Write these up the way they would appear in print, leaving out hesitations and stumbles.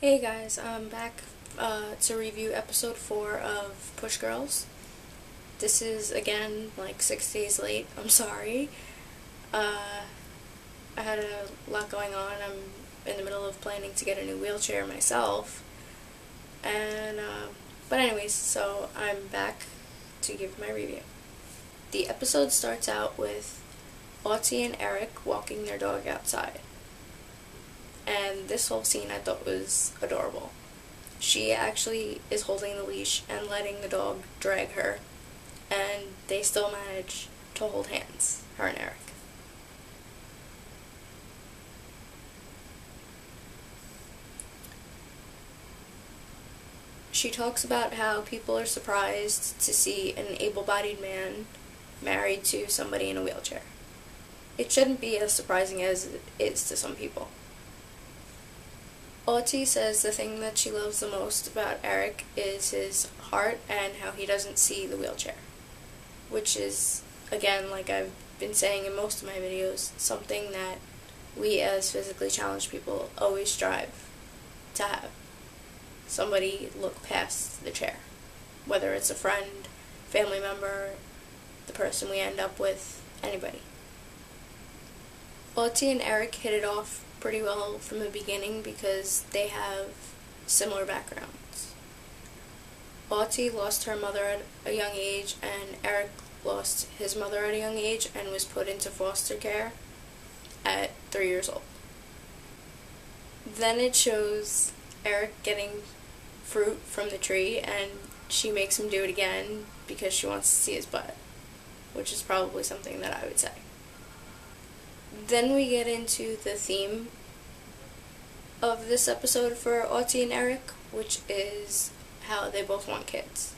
Hey guys, I'm back to review episode 4 of Push Girls. This is, again, like 6 days late. I'm sorry. I had a lot going on. I'm in the middle of planning to get a new wheelchair myself. And, but anyways, so I'm back to give my review. The episode starts out with Aie and Eric walking their dog outside. And this whole scene I thought was adorable. She actually is holding the leash and letting the dog drag her, and they still manage to hold hands, her and Eric. She talks about how people are surprised to see an able-bodied man married to somebody in a wheelchair. It shouldn't be as surprising as it is to some people. Aie says the thing that she loves the most about Eric is his heart and how he doesn't see the wheelchair. Which is, again, like I've been saying in most of my videos, something that we as physically challenged people always strive to have. Somebody look past the chair. Whether it's a friend, family member, the person we end up with, anybody. Aie and Eric hit it off pretty well from the beginning because they have similar backgrounds. Aie lost her mother at a young age, and Eric lost his mother at a young age and was put into foster care at 3 years old. Then it shows Eric getting fruit from the tree, and she makes him do it again because she wants to see his butt, which is probably something that I would say. Then we get into the theme of this episode for Aie and Eric, which is how they both want kids.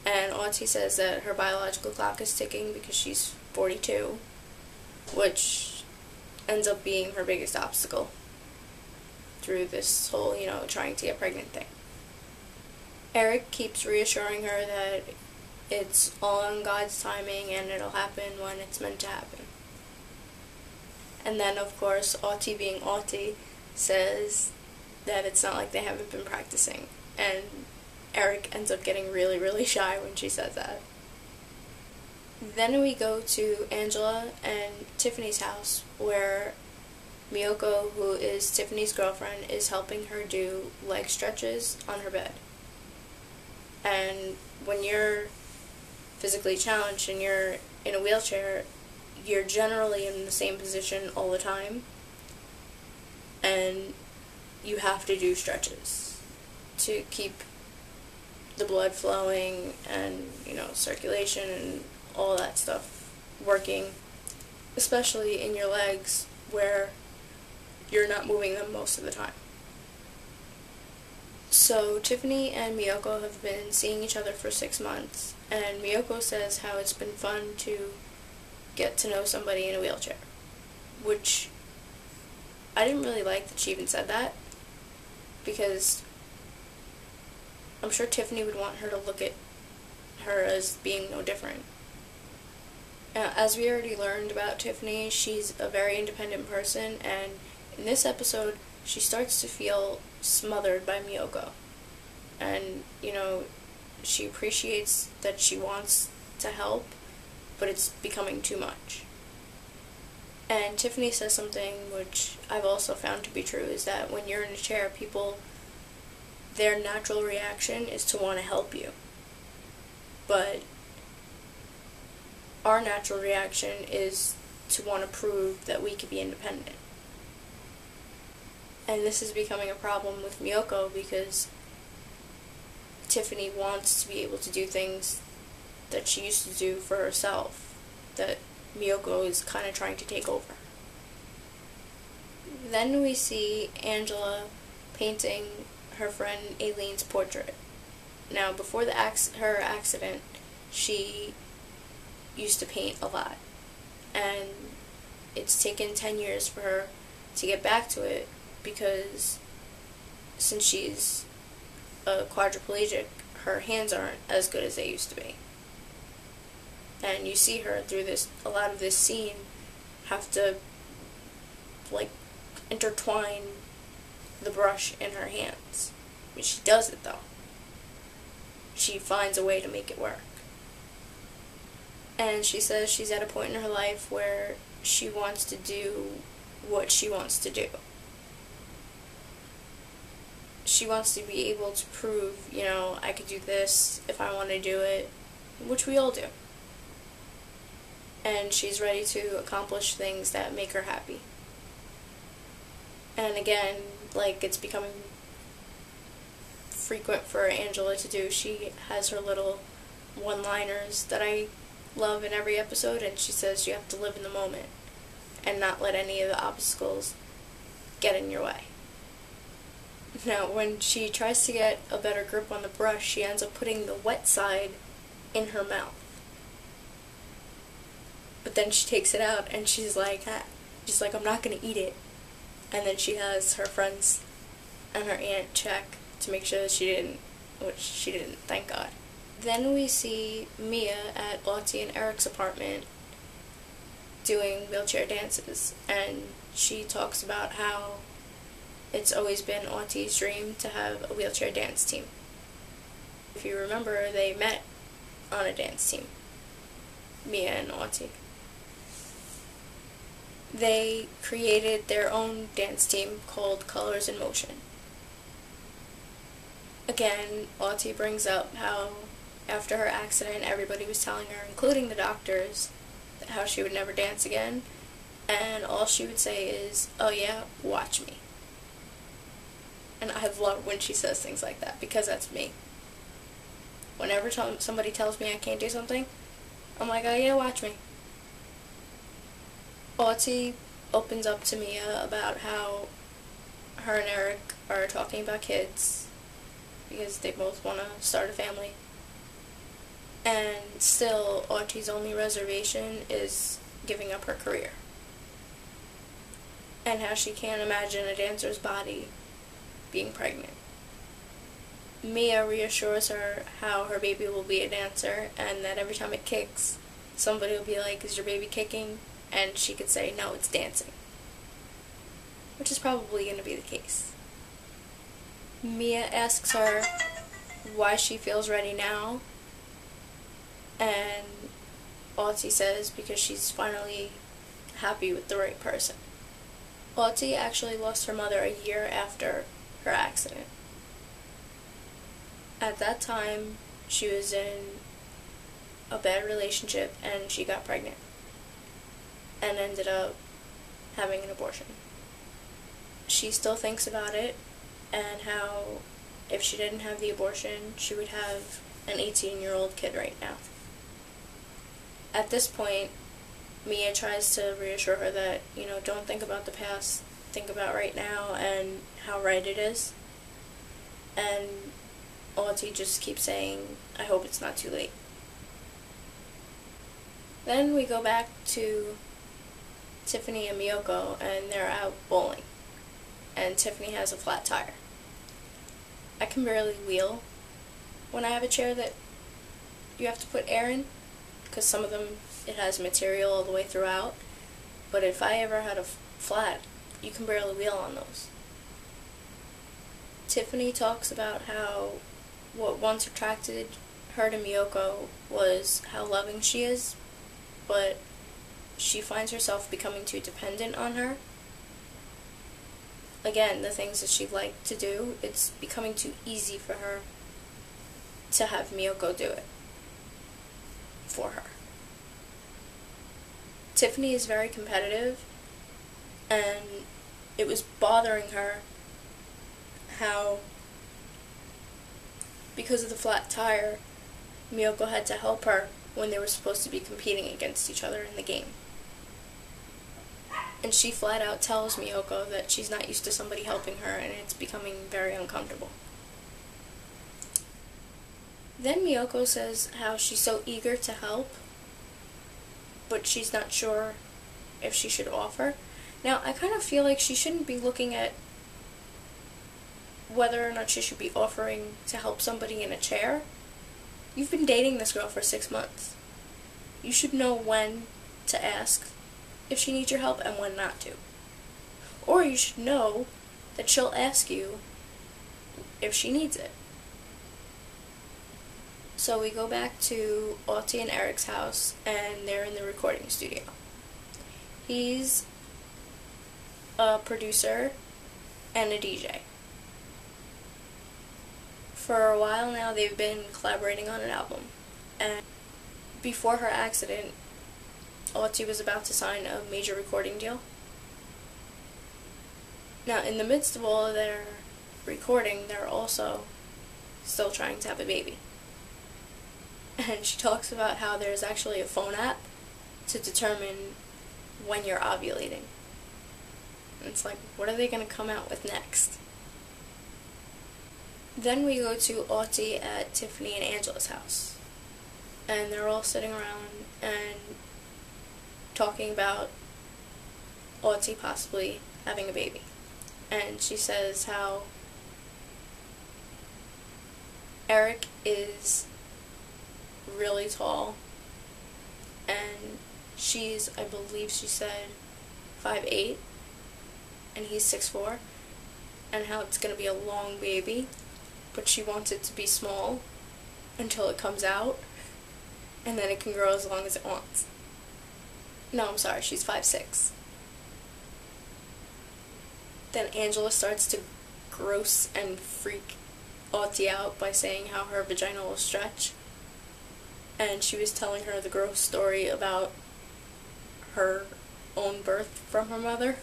And Aie says that her biological clock is ticking because she's 42, which ends up being her biggest obstacle through this whole, trying to get pregnant thing. Eric keeps reassuring her that it's all on God's timing and it'll happen when it's meant to happen. And then, of course, Aie being Aie says that it's not like they haven't been practicing. And Eric ends up getting really, really shy when she says that. Then we go to Angela and Tiffany's house, where Mioko, who is Tiffany's girlfriend, is helping her do leg stretches on her bed. And when you're physically challenged and you're in a wheelchair, you're generally in the same position all the time, and you have to do stretches to keep the blood flowing and, circulation and all that stuff working, especially in your legs where you're not moving them most of the time. So Tiffany and Mioko have been seeing each other for 6 months, and Mioko says how it's been fun to get to know somebody in a wheelchair, which I didn't really like that she even said that, because I'm sure Tiffany would want her to look at her as being no different. As we already learned about Tiffany, she's a very independent person, and in this episode she starts to feel smothered by Mioko, and she appreciates that she wants to help, but it's becoming too much. And Tiffany says something which I've also found to be true, is that when you're in a chair, people, their natural reaction is to want to help you. But our natural reaction is to want to prove that we can be independent. And this is becoming a problem with Mioko because Tiffany wants to be able to do things that she used to do for herself, that Mioko is kind of trying to take over. Then we see Angela painting her friend Aileen's portrait. Now, before her accident, she used to paint a lot, and it's taken 10 years for her to get back to it because since she's a quadriplegic, her hands aren't as good as they used to be. And you see her through a lot of this scene have to intertwine the brush in her hands. I mean, she does it though. She finds a way to make it work. And she says she's at a point in her life where she wants to do what she wants to do. She wants to be able to prove, you know, I could do this if I want to do it, which we all do. And she's ready to accomplish things that make her happy. And again, like, it's becoming frequent for Angela to do. She has her little one-liners that I love in every episode, and she says you have to live in the moment and not let any of the obstacles get in your way. Now, when she tries to get a better grip on the brush, she ends up putting the wet side in her mouth. But then she takes it out and she's like, I'm not going to eat it. And then she has her friends and her aunt check to make sure that she didn't, which she didn't, thank God. Then we see Mia at Aie and Eric's apartment doing wheelchair dances, and she talks about how it's always been Aie's dream to have a wheelchair dance team. If you remember, they met on a dance team, Mia and Aie. They created their own dance team called Colors in Motion. Again, Aie brings up how after her accident everybody was telling her, including the doctors, how she would never dance again, and all she would say is, "Oh yeah, watch me." And I love when she says things like that, because that's me. Whenever somebody tells me I can't do something, I'm like, "Oh yeah, watch me." Aie opens up to Mia about how her and Eric are talking about kids because they both want to start a family. And still, Aie's only reservation is giving up her career. And how she can't imagine a dancer's body being pregnant. Mia reassures her how her baby will be a dancer, and that every time it kicks, somebody will be like, "Is your baby kicking?" And she could say, "No, it's dancing." Which is probably going to be the case. Mia asks her why she feels ready now, and Aie says because she's finally happy with the right person. Aie actually lost her mother a year after her accident. At that time, she was in a bad relationship and she got pregnant and ended up having an abortion. She still thinks about it and how if she didn't have the abortion, she would have an 18-year-old kid right now. At this point, Mia tries to reassure her that, you know, don't think about the past, think about right now and how right it is. And Aie just keeps saying, "I hope it's not too late." Then we go back to Tiffany and Mioko, and they're out bowling. And Tiffany has a flat tire. I can barely wheel when I have a chair that you have to put air in, because some of them, it has material all the way throughout. But if I ever had a flat, you can barely wheel on those. Tiffany talks about how what once attracted her to Mioko was how loving she is, but she finds herself becoming too dependent on her. Again, the things that she'd like to do, it's becoming too easy for her to have Mioko do it for her. Tiffany is very competitive, and it was bothering her how, because of the flat tire, Mioko had to help her when they were supposed to be competing against each other in the game. And she flat out tells Mioko that she's not used to somebody helping her, and it's becoming very uncomfortable. Then Mioko says how she's so eager to help, but she's not sure if she should offer. Now, I kind of feel like she shouldn't be looking at whether or not she should be offering to help somebody in a chair. You've been dating this girl for 6 months. You should know when to ask if she needs your help and when not to. Or you should know that she'll ask you if she needs it. So we go back to Aie and Eric's house, and they're in the recording studio. He's a producer and a DJ. For a while now, they've been collaborating on an album. And before her accident, Aie was about to sign a major recording deal. Now, in the midst of all of their recording, they're also still trying to have a baby. And she talks about how there's actually a phone app to determine when you're ovulating. And it's like, what are they going to come out with next? Then we go to Aie at Tiffany and Angela's house. And they're all sitting around and talking about Aie possibly having a baby. And she says how Eric is really tall, and she's, I believe she said, 5'8", and he's 6'4", and how it's going to be a long baby, but she wants it to be small until it comes out, and then it can grow as long as it wants. No, I'm sorry, she's 5'6". Then Angela starts to gross and freak Aie out by saying how her vagina will stretch. And she was telling her the gross story about her own birth from her mother.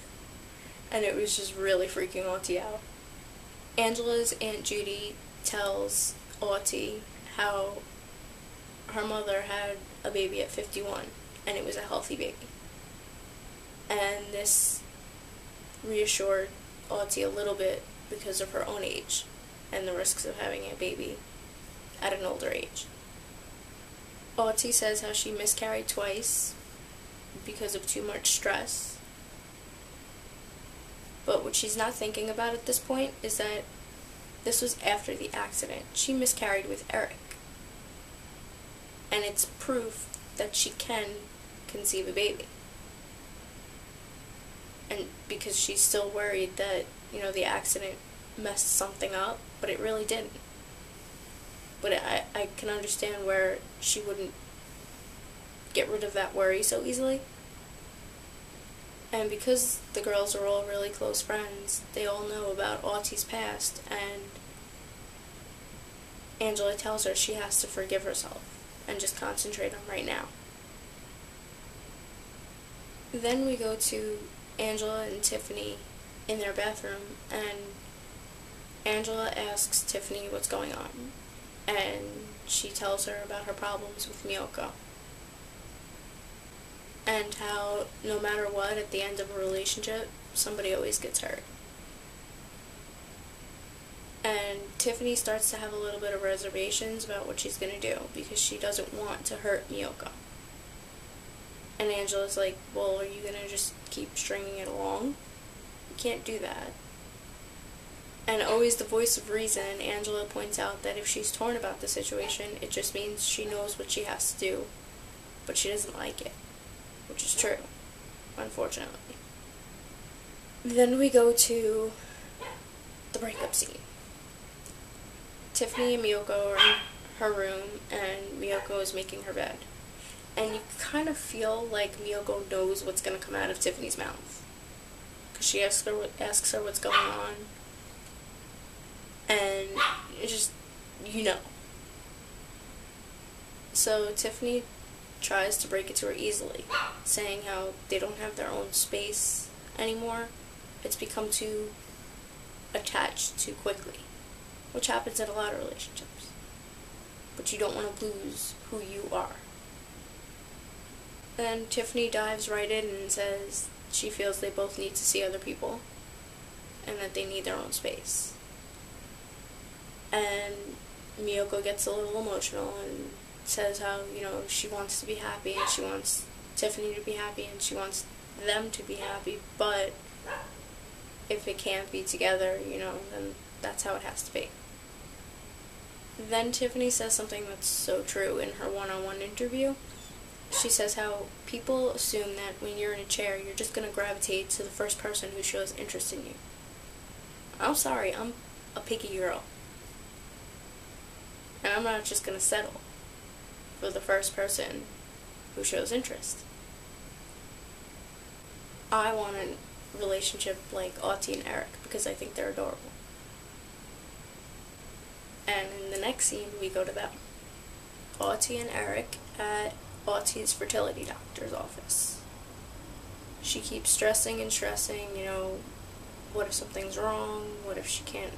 And it was just really freaking Aie out. Angela's Aunt Judy tells Aie how her mother had a baby at 51, and it was a healthy baby. And this reassured Aie a little bit because of her own age and the risks of having a baby at an older age. Aie says how she miscarried twice because of too much stress. But what she's not thinking about at this point is that this was after the accident. She miscarried with Eric. And it's proof that she can conceive a baby. And because she's still worried that, the accident messed something up, but it really didn't. But I can understand where she wouldn't get rid of that worry so easily. And because the girls are all really close friends, they all know about Autie's past, and Angela tells her she has to forgive herself and just concentrate on right now. Then we go to Angela and Tiffany in their bathroom, and Angela asks Tiffany what's going on, and she tells her about her problems with Mioko, and how no matter what, at the end of a relationship, somebody always gets hurt. And Tiffany starts to have a little bit of reservations about what she's going to do, because she doesn't want to hurt Mioko. And Angela's like, well, are you going to just keep stringing it along? You can't do that. And always the voice of reason, Angela points out that if she's torn about the situation, it just means she knows what she has to do, but she doesn't like it. Which is true, unfortunately. Then we go to the breakup scene. Tiffany and Mioko are in her room, and Mioko is making her bed. And you kind of feel like Mioko knows what's going to come out of Tiffany's mouth. Because she asks her what's going on. And it's just, So Tiffany tries to break it to her easily, saying how they don't have their own space anymore. It's become too attached too quickly, which happens in a lot of relationships. But you don't want to lose who you are. Then Tiffany dives right in and says she feels they both need to see other people and that they need their own space. And Mioko gets a little emotional and says how, she wants to be happy, and she wants Tiffany to be happy, and she wants them to be happy, but if it can't be together, then that's how it has to be. Then Tiffany says something that's so true in her one-on-one interview. She says how people assume that when you're in a chair, you're just going to gravitate to the first person who shows interest in you. I'm sorry, I'm a picky girl. And I'm not just gonna settle for the first person who shows interest. I want a relationship like Aie and Eric because I think they're adorable. And in the next scene, we go to them. Aie and Eric at Aie's fertility doctor's office. She keeps stressing and stressing, you know, what if something's wrong? What if she can't,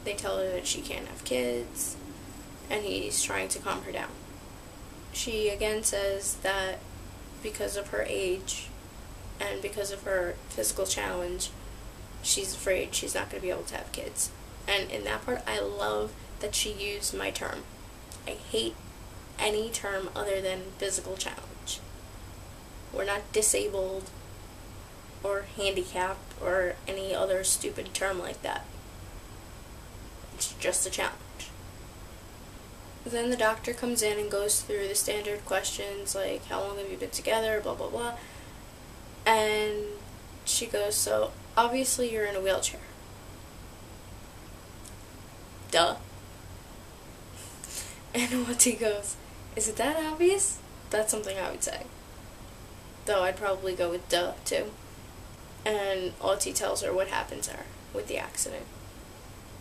they tell her that she can't have kids, and he's trying to calm her down. She again says that because of her age and because of her physical challenge, she's afraid she's not going to be able to have kids. And in that part, I love that she used my term. I hate any term other than physical challenge. We're not disabled or handicapped or any other stupid term like that. It's just a challenge. Then the doctor comes in and goes through the standard questions like, how long have you been together, blah blah blah. And she goes, so obviously you're in a wheelchair. Duh. And Aie goes, is it that obvious? That's something I would say. Though I'd probably go with duh too. And Aie tells her what happened to her with the accident.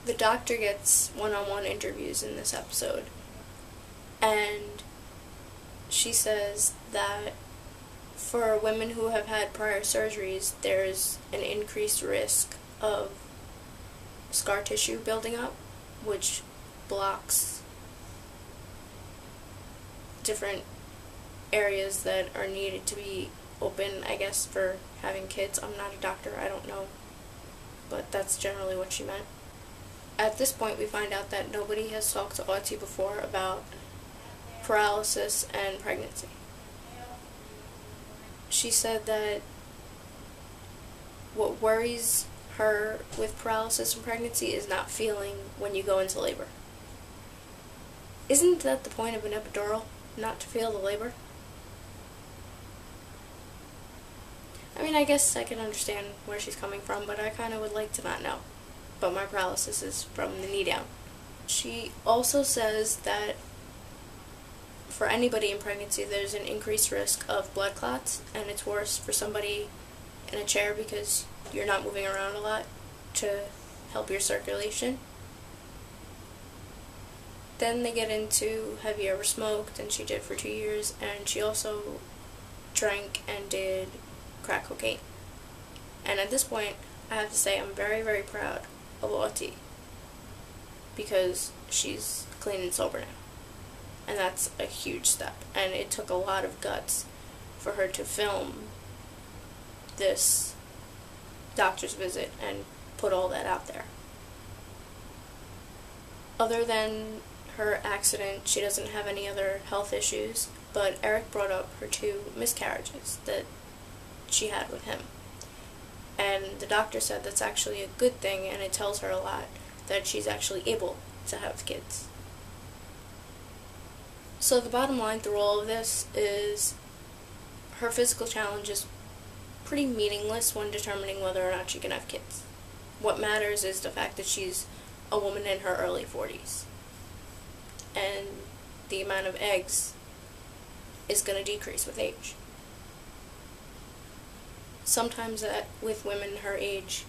The doctor gets one-on-one interviews in this episode. And she says that for women who have had prior surgeries, there's an increased risk of scar tissue building up, which blocks different areas that are needed to be open, I guess, for having kids. I'm not a doctor, I don't know, but that's generally what she meant. At this point, we find out that nobody has talked to Aie before about paralysis and pregnancy. She said that what worries her with paralysis and pregnancy is not feeling when you go into labor. Isn't that the point of an epidural? Not to feel the labor? I mean, I guess I can understand where she's coming from, but I kind of would like to not know. But my paralysis is from the knee down. She also says that for anybody in pregnancy, there's an increased risk of blood clots, and it's worse for somebody in a chair because you're not moving around a lot to help your circulation. Then they get into, have you ever smoked? And she did for 2 years, and she also drank and did crack cocaine. And at this point, I have to say I'm very, very proud of Aie because she's clean and sober now. And that's a huge step. And it took a lot of guts for her to film this doctor's visit and put all that out there. Other than her accident, she doesn't have any other health issues, but Eric brought up her 2 miscarriages that she had with him. And the doctor said that's actually a good thing, and it tells her a lot that she's actually able to have kids. So the bottom line through all of this is her physical challenge is pretty meaningless when determining whether or not she can have kids. What matters is the fact that she's a woman in her early 40s. And the amount of eggs is going to decrease with age. Sometimes with women her age,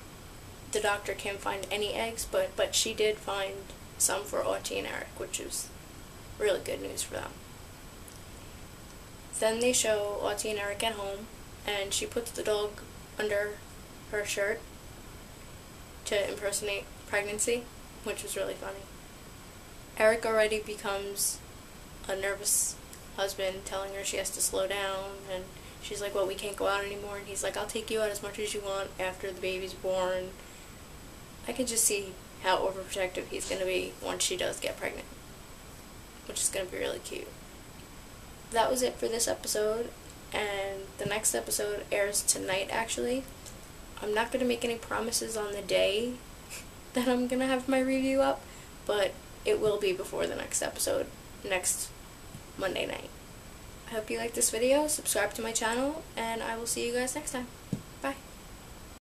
the doctor can't find any eggs, but she did find some for Aie and Eric, which is really good news for them. Then they show Aie and Eric at home, and she puts the dog under her shirt to impersonate pregnancy, which was really funny. Eric already becomes a nervous husband, telling her she has to slow down, and she's like, well, we can't go out anymore, and he's like, I'll take you out as much as you want after the baby's born. I can just see how overprotective he's going to be once she does get pregnant, which is going to be really cute. That was it for this episode, and the next episode airs tonight, actually. I'm not going to make any promises on the day that I'm going to have my review up, but it will be before the next episode, next Monday night. I hope you liked this video, subscribe to my channel, and I will see you guys next time.